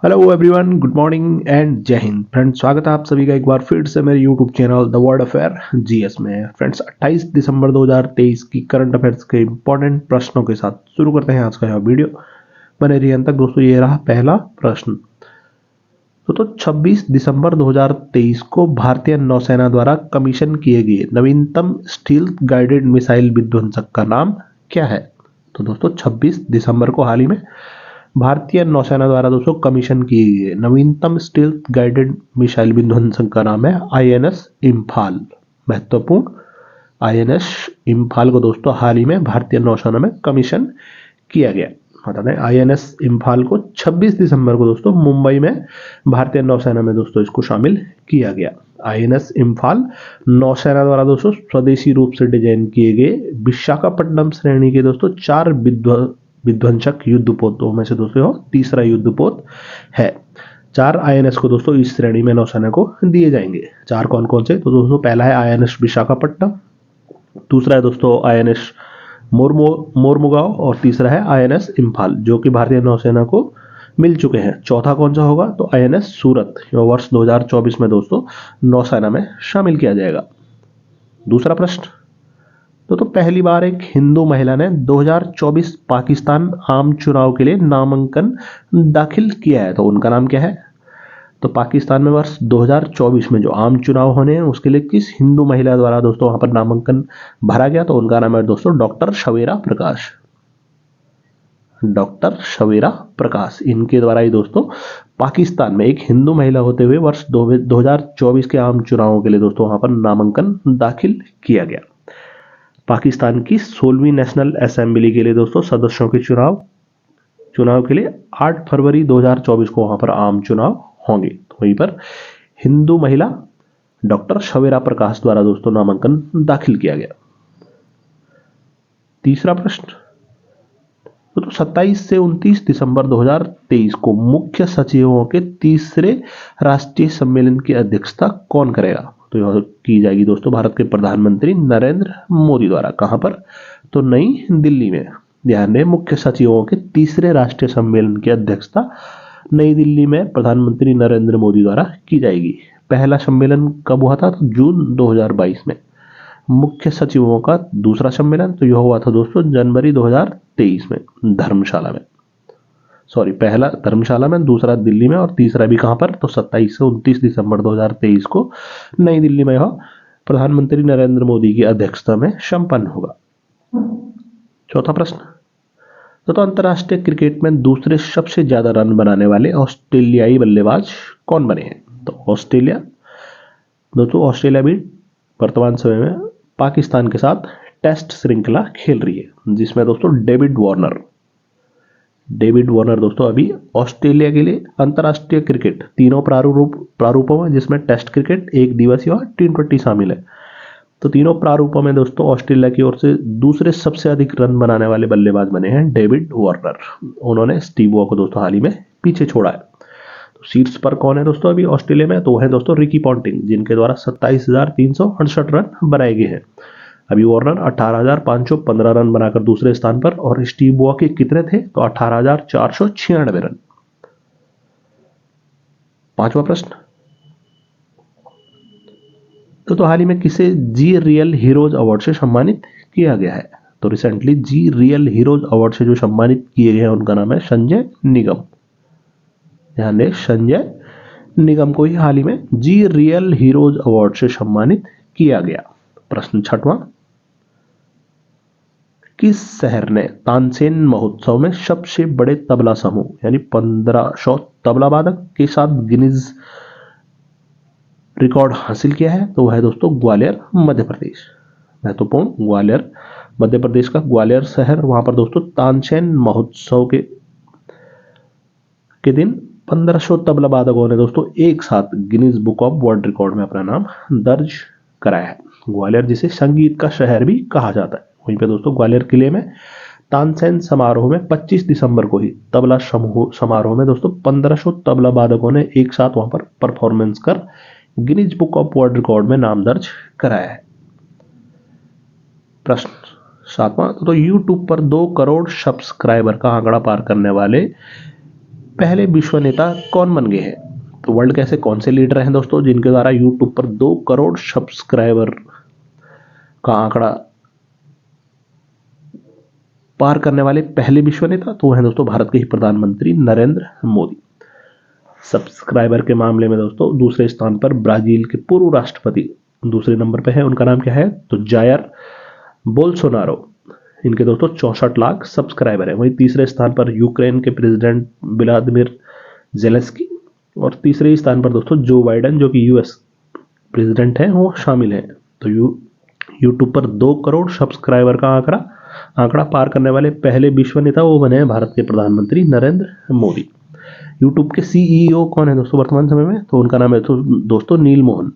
Hello everyone, good morning and जय Hind. Friends, स्वागत है आप सभी का एक बार फिर से मेरे YouTube channel the world affair GS में। फ्रेंड्स, 28 दिसंबर 2023 की करंट अफेयर्स के इंपॉर्टेंट प्रश्नों के साथ शुरू करते हैं आज का यह वीडियो। बने रहिए अंत तक दोस्तों। ये रहा पहला प्रश्न। तो 26 दिसंबर 2023 को भारतीय नौसेना द्वारा कमीशन किए गए नवीनतम स्टील्थ गाइडेड मिसाइल विध्वंसक का नाम क्या है? तो दोस्तों 26 दिसंबर को हाल ही में भारतीय नौसेना द्वारा दोस्तों कमीशन की गई नवीनतम स्टील्थ गाइडेड मिसाइल विध्वंसक का नाम है आईएनएस इम्फाल। महत्वपूर्ण, आईएनएस इम्फाल को दोस्तों हाल ही में भारतीय नौसेना में कमीशन किया गया। बता दें, आईएनएस इम्फाल को 26 दिसंबर को दोस्तों मुंबई में भारतीय नौसेना में दोस्तों इसको शामिल किया गया। आईएनएस इम्फाल नौसेना द्वारा दोस्तों स्वदेशी रूप से डिजाइन किए गए विशाखापट्टनम श्रेणी के दोस्तों 4 विध्वंसक युद्धपोतों में से दोस्तों तीसरा युद्धपोत है। 4 आईएनएस को दोस्तों इस श्रेणी में नौसेना को दिए जाएंगे। 4 कौन कौन से? तो दोस्तों पहला है आईएनएस विशाखापट्टनम, दूसरा है दोस्तों आईएनएस मोरमुगांव और तीसरा है आईएनएस इम्फाल, जो कि भारतीय नौसेना को मिल चुके हैं। चौथा कौन सा होगा? तो आईएनएस सूरत, जो वर्ष 2024 में दोस्तों नौसेना में शामिल किया जाएगा। दूसरा प्रश्न। तो पहली बार एक हिंदू महिला ने 2024 पाकिस्तान आम चुनाव के लिए नामांकन दाखिल किया है, तो उनका नाम क्या है? तो पाकिस्तान में वर्ष 2024 में जो आम चुनाव होने हैं उसके लिए किस हिंदू महिला द्वारा दोस्तों वहां पर नामांकन भरा गया? तो उनका नाम है दोस्तों डॉक्टर शवेरा प्रकाश। डॉक्टर शवेरा प्रकाश, इनके द्वारा ही दोस्तों पाकिस्तान में एक हिंदू महिला होते हुए वर्ष 2024 के आम चुनावों के लिए दोस्तों वहां पर नामांकन दाखिल किया गया। पाकिस्तान की 16वीं नेशनल असेंबली के लिए दोस्तों सदस्यों के चुनाव के लिए 8 फरवरी 2024 को वहां पर आम चुनाव होंगे। तो वहीं पर हिंदू महिला डॉक्टर शवेरा प्रकाश द्वारा दोस्तों नामांकन दाखिल किया गया। तीसरा प्रश्न। तो 27 से 29 दिसंबर 2023 को मुख्य सचिवों के तीसरे राष्ट्रीय सम्मेलन की अध्यक्षता कौन करेगा? तो यह की जाएगी दोस्तों भारत के प्रधानमंत्री नरेंद्र मोदी द्वारा। कहां पर? तो नई दिल्ली में। ध्यान दें, मुख्य सचिवों के तीसरे राष्ट्रीय सम्मेलन की अध्यक्षता नई दिल्ली में प्रधानमंत्री नरेंद्र मोदी द्वारा की जाएगी। पहला सम्मेलन कब हुआ था? तो जून 2022 में। मुख्य सचिवों का दूसरा सम्मेलन तो यह हुआ था दोस्तों जनवरी 2023 में धर्मशाला में। पहला धर्मशाला में, दूसरा दिल्ली में और तीसरा भी कहां पर? तो 27 से 29 दिसंबर 2023 को नई दिल्ली में यह प्रधानमंत्री नरेंद्र मोदी की अध्यक्षता में संपन्न होगा। चौथा प्रश्न। तो अंतर्राष्ट्रीय क्रिकेट में दूसरे सबसे ज्यादा रन बनाने वाले ऑस्ट्रेलियाई बल्लेबाज कौन बने हैं? तो ऑस्ट्रेलिया भी वर्तमान समय में पाकिस्तान के साथ टेस्ट श्रृंखला खेल रही है, जिसमें दोस्तों डेविड वार्नर दोस्तों अभी ऑस्ट्रेलिया के लिए अंतर्राष्ट्रीय क्रिकेट तीनों प्रारूपों में, जिसमें टेस्ट क्रिकेट, एक दिवसीय और T20 शामिल है। तो तीनों प्रारूपों में दोस्तों ऑस्ट्रेलिया की ओर से दूसरे सबसे अधिक रन बनाने वाले बल्लेबाज बने हैं डेविड वार्नर। उन्होंने स्टीव वॉ को दोस्तों हाल ही में पीछे छोड़ा है। तो शीर्ष पर कौन है दोस्तों अभी ऑस्ट्रेलिया में? तो वह है दोस्तों रिकी पॉन्टिंग, जिनके द्वारा 27,368 रन बनाए गए हैं। अभी वार्नर 18,515 रन बनाकर दूसरे स्थान पर, और स्टीव वॉ के कितने थे? तो 18,496 रन। पांचवा प्रश्न। तो हाल ही में किसे जी रियल हीरोज अवार्ड से सम्मानित किया गया है? तो रिसेंटली जी रियल हीरोज अवार्ड से जो सम्मानित किए गए हैं उनका नाम है संजय निगम। ध्यान दें, संजय निगम को ही हाल ही में जी रियल हीरोज अवार्ड से सम्मानित किया गया। प्रश्न छठवां। किस शहर ने तानसेन महोत्सव में सबसे बड़े तबला समूह यानी 1500 तबला वादक के साथ गिनीज रिकॉर्ड हासिल किया है? तो वह है दोस्तों ग्वालियर, मध्य प्रदेश। महत्वपूर्ण, ग्वालियर मध्य प्रदेश का ग्वालियर शहर, वहां पर दोस्तों तानसेन महोत्सव के दिन 1500 तबला वादकों ने दोस्तों एक साथ Guinness book of world record में अपना नाम दर्ज कराया है। ग्वालियर जिसे संगीत का शहर भी कहा जाता है, वहीं पे दोस्तों ग्वालियर किले में तानसेन समारोह में 25 दिसंबर को ही तबला समारोह में दोस्तों 1500 तबला वादकों ने एक साथ वहां पर परफॉर्मेंस कर Guinness book of world record में नाम दर्ज कराया है। प्रश्न सातवां। तो YouTube पर 2 करोड़ सब्सक्राइबर का आंकड़ा पार करने वाले पहले विश्व नेता कौन बन गए हैं? तो वर्ल्ड के ऐसे कौन से लीडर हैं दोस्तों जिनके द्वारा यूट्यूब पर 2 करोड़ सब्सक्राइबर का आंकड़ा पार करने वाले पहले विश्व नेता? तो वो हैं दोस्तों भारत के ही प्रधानमंत्री नरेंद्र मोदी। सब्सक्राइबर के मामले में दोस्तों दूसरे स्थान पर ब्राजील के पूर्व राष्ट्रपति दूसरे नंबर पे है, उनका नाम क्या है? तो जायर बोल्सोनारो। इनके दोस्तों 64 लाख सब्सक्राइबर है। वहीं तीसरे स्थान पर यूक्रेन के प्रेसिडेंट व्लादिमीर जेलेंस्की और तीसरे स्थान पर दोस्तों जो बाइडेन जो कि यूएस प्रेसिडेंट हैं वो शामिल हैं। तो यूट्यूब पर 2 करोड़ सब्सक्राइबर का आंकड़ा पार करने वाले पहले विश्व नेता वो बने हैं भारत के प्रधानमंत्री नरेंद्र मोदी। यूट्यूब के सीईओ कौन है दोस्तों वर्तमान समय में? तो उनका नाम है दोस्तों नील मोहन।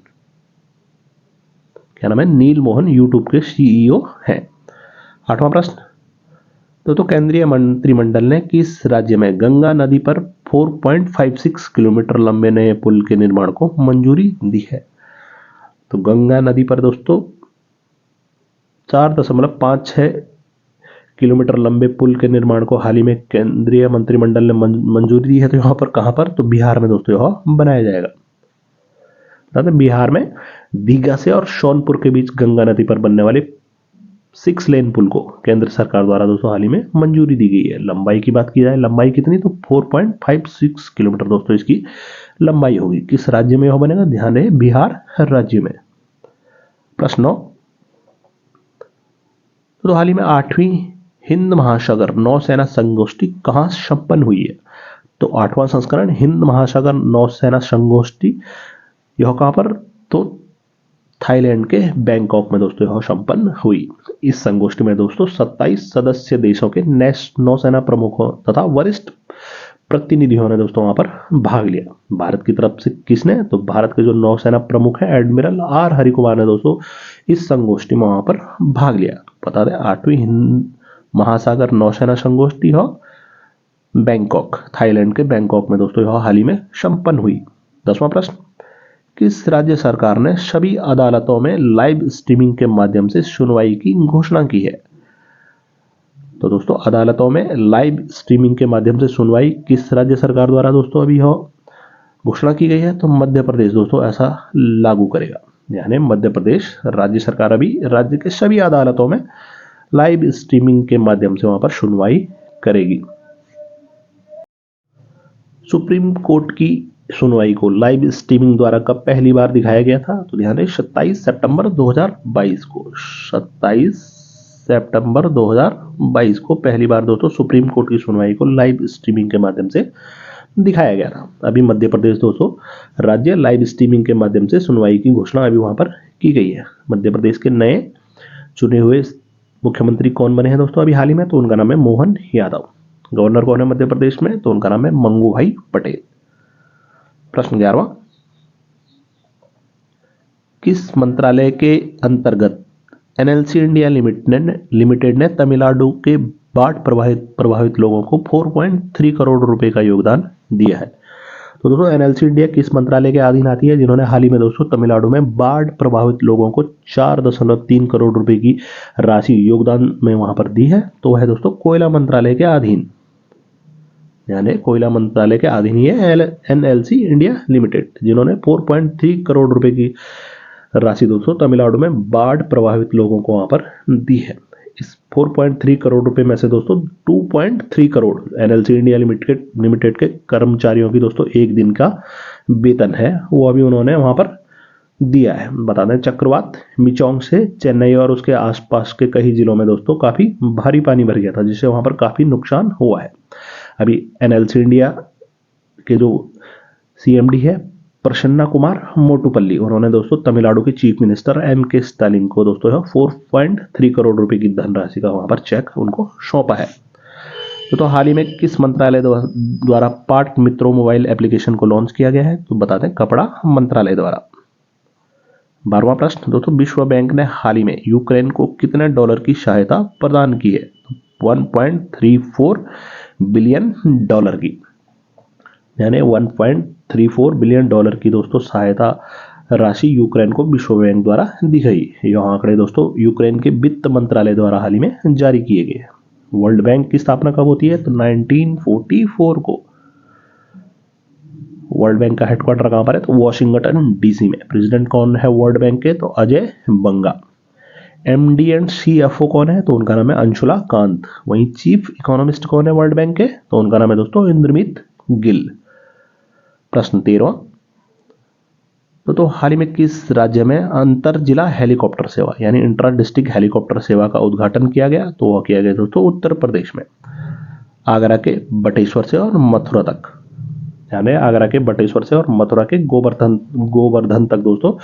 क्या नाम है? नील मोहन यूट्यूब के सीईओ हैं। 8वां प्रश्न तो केंद्रीय मंत्रिमंडल ने किस राज्य में गंगा नदी पर 4.56 किलोमीटर लंबे नए पुल के निर्माण को मंजूरी दी है? तो गंगा नदी पर दोस्तों 4.56 किलोमीटर लंबे पुल के निर्माण को हाल ही में केंद्रीय मंत्रिमंडल ने मंजूरी दी है। तो यहाँ पर कहां पर? तो बिहार में दोस्तों यह बनाया जाएगा। बिहार में दीघा से और सोनपुर के बीच गंगा नदी पर बनने वाले 6 लेन पुल को केंद्र सरकार द्वारा दोस्तों हाल ही में मंजूरी दी गई है। लंबाई की बात की जाए, लंबाई कितनी? तो 4.56 किलोमीटर दोस्तों इसकी लंबाई होगी। किस राज्य में यह बनेगा? ध्यान रहे, बिहार राज्य में। प्रश्न 9 तो हाल ही में 8वीं हिंद महासागर नौसेना संगोष्ठी कहां संपन्न हुई है? तो 8वां संस्करण हिंद महासागर नौसेना संगोष्ठी यह कहां पर? तो थाईलैंड के बैंकॉक में दोस्तों यह संपन्न हुई। इस संगोष्ठी में दोस्तों 27 सदस्य देशों के नौसेना प्रमुखों तथा वरिष्ठ प्रतिनिधियों ने दोस्तों वहां पर भाग लिया। भारत की तरफ से किसने? तो भारत के जो नौसेना प्रमुख है एडमिरल आर हरिकुमार ने दोस्तों इस संगोष्ठी में वहां पर भाग लिया। बता दें 8वीं हिंद महासागर नौसेना संगोष्ठी हो बैंकॉक, थाईलैंड के बैंकॉक में दोस्तों यह हाल ही में संपन्न हुई। 10वां प्रश्न किस राज्य सरकार ने सभी अदालतों में लाइव स्ट्रीमिंग के माध्यम से सुनवाई की घोषणा की है? तो दोस्तों अदालतों में लाइव स्ट्रीमिंग के माध्यम से सुनवाई किस राज्य सरकार द्वारा दोस्तों अभी घोषणा की गई है? तो मध्य प्रदेश दोस्तों ऐसा लागू करेगा। यानी मध्य प्रदेश राज्य सरकार अभी राज्य के सभी अदालतों में लाइव स्ट्रीमिंग के माध्यम से वहां पर सुनवाई करेगी। सुप्रीम कोर्ट की सुनवाई को लाइव स्ट्रीमिंग द्वारा कब पहली बार दिखाया गया था? तो ध्यान रहे 27 सितंबर 2022 को। 27 सितंबर 2022 को पहली बार दोस्तों सुप्रीम कोर्ट की सुनवाई को लाइव स्ट्रीमिंग के माध्यम से दिखाया गया था। अभी मध्य प्रदेश दोस्तों राज्य लाइव स्ट्रीमिंग के माध्यम से सुनवाई की घोषणा अभी वहां पर की गई है। मध्य प्रदेश के नए चुने हुए मुख्यमंत्री कौन बने हैं दोस्तों अभी हाल ही में? तो उनका नाम है मोहन यादव। गवर्नर कौन है मध्य प्रदेश में? तो उनका नाम है मंगू भाई पटेल। प्रश्न 11वां किस मंत्रालय के अंतर्गत एनएलसी इंडिया लिमिटेड ने तमिलनाडु के बाढ़ प्रभावित लोगों को 4.3 करोड़ रुपए का योगदान दिया है? तो दोस्तों एनएलसी इंडिया किस मंत्रालय के अधीन आती है जिन्होंने हाल ही में दोस्तों तमिलनाडु में बाढ़ प्रभावित लोगों को 4.3 करोड़ रुपए की राशि योगदान में वहां पर दी है? तो वह है दोस्तों कोयला मंत्रालय के अधीन, यानी कोयला मंत्रालय के अधीन ही है एनएलसी इंडिया लिमिटेड जिन्होंने 4.3 करोड़ रुपए की राशि दोस्तों तमिलनाडु में बाढ़ प्रभावित लोगों को वहां पर दी है। इस 4.3 करोड़ रुपए में से दोस्तों 2.3 करोड़ एनएलसी इंडिया लिमिटेड के कर्मचारियों की दोस्तों एक दिन का वेतन है, वो अभी उन्होंने वहां पर दिया है। बता दें चक्रवात मिचोंग से चेन्नई और उसके आसपास के कई जिलों में दोस्तों काफी भारी पानी भर गया था जिससे वहां पर काफी नुकसान हुआ है। अभी एनएलसी इंडिया के जो सीएमडी है प्रसन्ना कुमार मोटुपल्ली, उन्होंने दोस्तों तमिलनाडु के चीफ मिनिस्टर एमके स्टालिन को दोस्तों 4.3 करोड़ रुपए की धनराशि का वहां पर चेक उनको सौंपा है। तो हाल ही में किस मंत्रालय द्वारा पार्ट मित्रों मोबाइल एप्लीकेशन को लॉन्च किया गया है? तो बता दें कपड़ा मंत्रालय द्वारा। 12वां प्रश्न दोस्तों विश्व बैंक ने हाल ही में यूक्रेन को कितने डॉलर की सहायता प्रदान की है? 1.34 बिलियन डॉलर की, यानी 1.34 बिलियन डॉलर की दोस्तों सहायता राशि यूक्रेन को विश्व बैंक द्वारा दी गई। यह आंकड़े दोस्तों यूक्रेन के वित्त मंत्रालय द्वारा हाल ही में जारी किए गए। वर्ल्ड बैंक की स्थापना कब होती है? तो 1944 को वर्ल्ड बैंक का हेडक्वार्टर कहाँ पर है? तो वॉशिंगटन डीसी में। प्रेसिडेंट कौन है वर्ल्ड बैंक के? तो अजय बंगा। एमडी एंड सीएफओ कौन है? तो उनका नाम है अंशुला कांत। वहीं चीफ इकोनॉमिस्ट कौन है वर्ल्ड बैंक के? तो उनका नाम है दोस्तों इंद्रमीत गिल। प्रश्न 13, तो हाल ही में किस राज्य में अंतर जिला हेलीकॉप्टर सेवा यानी इंट्रा डिस्ट्रिक्ट हेलीकॉप्टर सेवा का उद्घाटन किया गया? तो वह किया गया दोस्तों उत्तर प्रदेश में, आगरा के बटेश्वर से और मथुरा तक। यानी आगरा के बटेश्वर से और मथुरा के गोवर्धन तक दोस्तों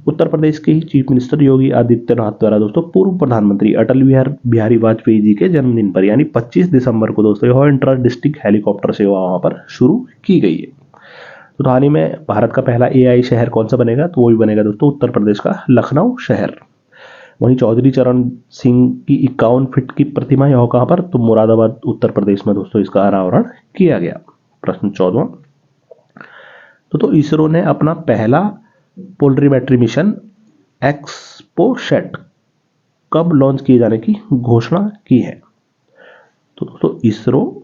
उत्तर प्रदेश के ही चीफ मिनिस्टर योगी आदित्यनाथ द्वारा दोस्तों पूर्व प्रधानमंत्री अटल बिहारी वाजपेयी जी के जन्मदिन पर यानी 25 दिसंबर को दोस्तों यह इंट्रा डिस्ट्रिक्ट हेलीकॉप्टर सेवा वहां पर शुरू की गई है। तो हाल ही में भारत का पहला एआई शहर कौन सा बनेगा? तो वो भी बनेगा दोस्तों उत्तर प्रदेश का लखनऊ शहर। वहीं चौधरी चरण सिंह की 51 फीट की प्रतिमा यह कहां पर? तो मुरादाबाद उत्तर प्रदेश में दोस्तों इसका अनावरण किया गया। प्रश्न 14, तो इसरो ने अपना पहला पोलरीमेट्री मिशन एक्सपोसैट कब लॉन्च किए जाने की घोषणा की है? तो दोस्तों ISRO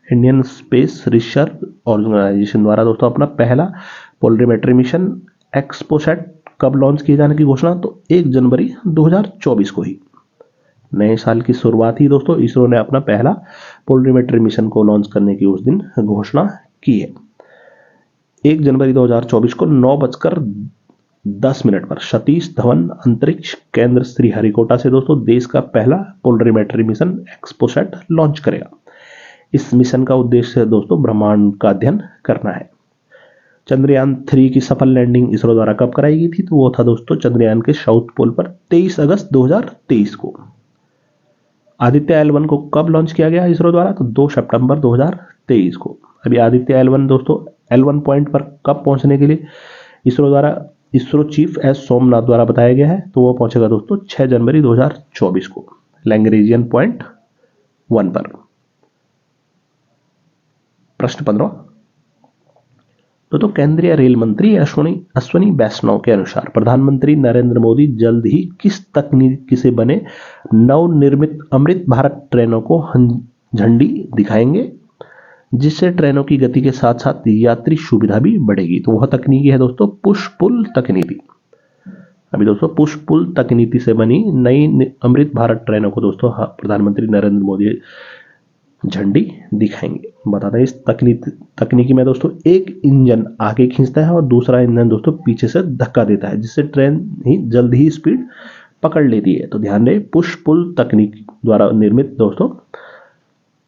Indian Space Research Organisation द्वारा दोस्तों अपना पहला पोलरीमेट्री मिशन एक्सपोसैट कब लॉन्च किए जाने की घोषणा? तो 1 जनवरी 2024 को ही, नए साल की शुरुआत ही दोस्तों इसरो ने अपना पहला पोलरीमेट्री मिशन को लॉन्च करने की उस दिन घोषणा की है। 1 जनवरी 2024 को 9:10 पर सतीश धवन अंतरिक्ष केंद्र श्रीहरिकोटा से दोस्तों देश का पहला पोलरीमेट्री मिशन एक्सपोसैट लॉन्च करेगा। इस मिशन का उद्देश्य दोस्तों ब्रह्मांड का अध्ययन करना है। चंद्रयान 3 की सफल लैंडिंग इसरो द्वारा कब कराई गई थी? तो वो था दोस्तों चंद्रयान के साउथ पोल पर 23 अगस्त 2023 को। आदित्य L1 को कब लॉन्च किया गया इसरो द्वारा? तो 2 सितंबर 2023 को। अभी आदित्य L1 दोस्तों L1 पॉइंट पर कब पहुंचने के लिए इसरो द्वारा इसरो चीफ एस सोमनाथ द्वारा बताया गया है? तो वो पहुंचेगा दोस्तों 6 जनवरी 2024 को लैंग्रेजियन पॉइंट 1 पर। प्रश्न 15, तो केंद्रीय रेल मंत्री अश्विनी वैष्णव के अनुसार प्रधानमंत्री नरेंद्र मोदी जल्द ही किस तकनीक से बने नवनिर्मित अमृत भारत ट्रेनों को झंडी दिखाएंगे, जिससे ट्रेनों की गति के साथ साथ यात्री सुविधा भी बढ़ेगी? तो वह तकनीकी है दोस्तों पुश पुल तकनीकी। अभी दोस्तों पुश पुल तकनीकी से बनी नई अमृत भारत ट्रेनों को दोस्तों प्रधानमंत्री नरेंद्र मोदी झंडी दिखाएंगे। बता दें इस तकनीकी में दोस्तों एक इंजन आगे खींचता है और दूसरा इंजन दोस्तों पीछे से धक्का देता है, जिससे ट्रेन ही जल्द ही स्पीड पकड़ लेती है। तो ध्यान दें पुश पुल तकनीक द्वारा निर्मित दोस्तों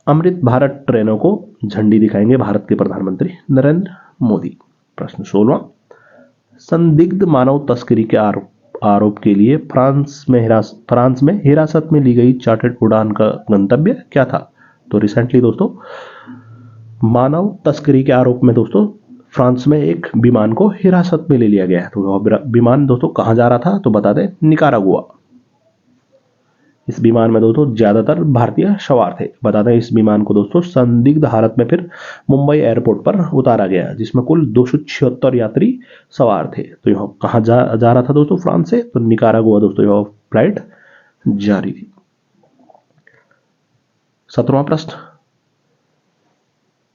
अमृत भारत ट्रेनों को झंडी दिखाएंगे भारत के प्रधानमंत्री नरेंद्र मोदी। प्रश्न 16, संदिग्ध मानव तस्करी के आरोप के लिए फ्रांस में हिरासत में ली गई चार्टर्ड उड़ान का गंतव्य क्या था? तो रिसेंटली दोस्तों मानव तस्करी के आरोप में दोस्तों फ्रांस में एक विमान को हिरासत में ले लिया गया है। तो वह विमान दोस्तों कहां जा रहा था? तो बता दें निकारागुआ। इस विमान में दोस्तों ज्यादातर भारतीय सवार थे। बता दें इस विमान को दोस्तों संदिग्ध हालत में फिर मुंबई एयरपोर्ट पर उतारा गया, जिसमें कुल 276 यात्री सवार थे। तो यह कहां जा रहा था दोस्तों फ्रांस से? तो निकारागुआ दोस्तों यह फ्लाइट जारी थी। 17वां प्रश्न,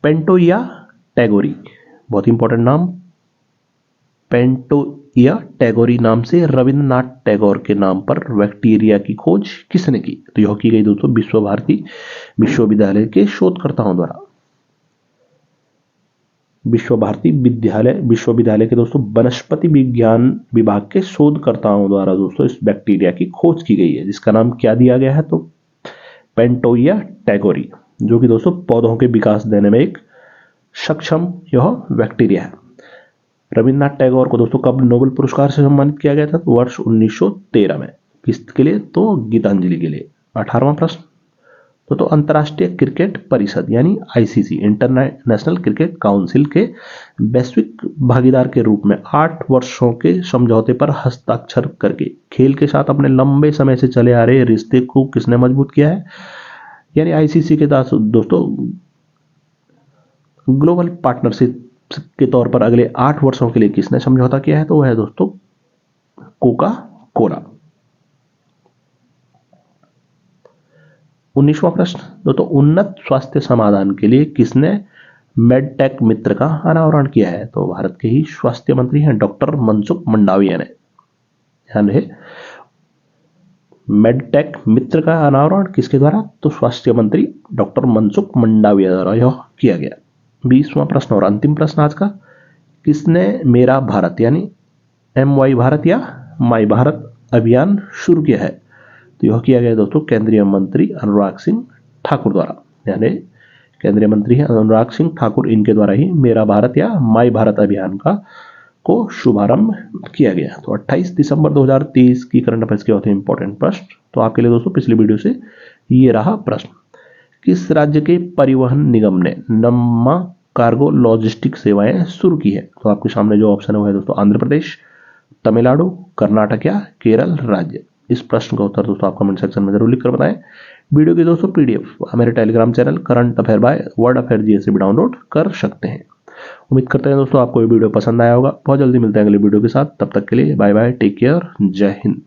पेंटोइया टैगोरी, बहुत इंपॉर्टेंट नाम, पेंटोइया टैगोरी नाम से रविंद्रनाथ टैगोर के नाम पर बैक्टीरिया की खोज किसने की? तो यह की गई दोस्तों विश्व भारती विश्वविद्यालय के शोधकर्ताओं द्वारा। विश्व भारती विश्वविद्यालय के दोस्तों वनस्पति विज्ञान विभाग के शोधकर्ताओं द्वारा दोस्तों इस बैक्टीरिया की खोज की गई है, जिसका नाम क्या दिया गया है? तो पेंटोइया टैगोरी, जो कि दोस्तों पौधों के विकास देने में एक सक्षम यह बैक्टीरिया है। रविंद्रनाथ टैगोर को दोस्तों कब नोबेल पुरस्कार से सम्मानित किया गया था? तो वर्ष 1913 में। किसके लिए? तो गीतांजलि के लिए। 18वां प्रश्न, तो अंतर्राष्ट्रीय क्रिकेट परिषद यानी आईसीसी इंटरनेशनल क्रिकेट काउंसिल के वैश्विक भागीदार के रूप में 8 वर्षों के समझौते पर हस्ताक्षर करके खेल के साथ अपने लंबे समय से चले आ रहे रिश्ते को किसने मजबूत किया है? यानी आईसीसी के दोस्तों ग्लोबल पार्टनरशिप के तौर पर अगले 8 वर्षों के लिए किसने समझौता किया है? तो वह है दोस्तों कोका कोला। 19वां प्रश्न, दोस्तों उन्नत स्वास्थ्य समाधान के लिए किसने मेडटेक मित्र का अनावरण किया है? तो भारत के ही स्वास्थ्य मंत्री हैं डॉक्टर मनसुख मंडाविया ने। ध्यान रहे, मेडटेक मित्र का अनावरण किसके द्वारा? तो स्वास्थ्य मंत्री डॉक्टर मनसुख मंडाविया द्वारा यह किया गया। 20वां प्रश्न और अंतिम प्रश्न आज का, किसने मेरा भारत यानी MY भारत या माई भारत अभियान शुरू किया है? तो यह किया गया दोस्तों केंद्रीय मंत्री अनुराग सिंह ठाकुर द्वारा। यानी केंद्रीय मंत्री हैं अनुराग सिंह ठाकुर, इनके द्वारा ही मेरा भारत या माई भारत अभियान को शुभारंभ किया गया। तो 28 दिसंबर 2023 की करंट अफेयर्स के होते हैं इंपॉर्टेंट प्रश्न। तो आपके लिए दोस्तों पिछली वीडियो से ये रहा प्रश्न, किस राज्य के परिवहन निगम ने नम्मा कार्गो लॉजिस्टिक सेवाएं शुरू की है? तो आपके सामने जो ऑप्शन है वो है दोस्तों आंध्र प्रदेश, तमिलनाडु, कर्नाटक या केरल राज्य। इस प्रश्न का उत्तर दोस्तों आप कमेंट सेक्शन में जरूर लिखकर बताएं। वीडियो की दोस्तों PDF मेरे Telegram channel current affair by world affair GS से भी डाउनलोड कर सकते हैं। उम्मीद करते हैं दोस्तों आपको ये वीडियो पसंद आया होगा। बहुत जल्दी मिलते हैं अगले वीडियो के साथ, तब तक के लिए बाय बाय, टेक केयर, जय हिंद।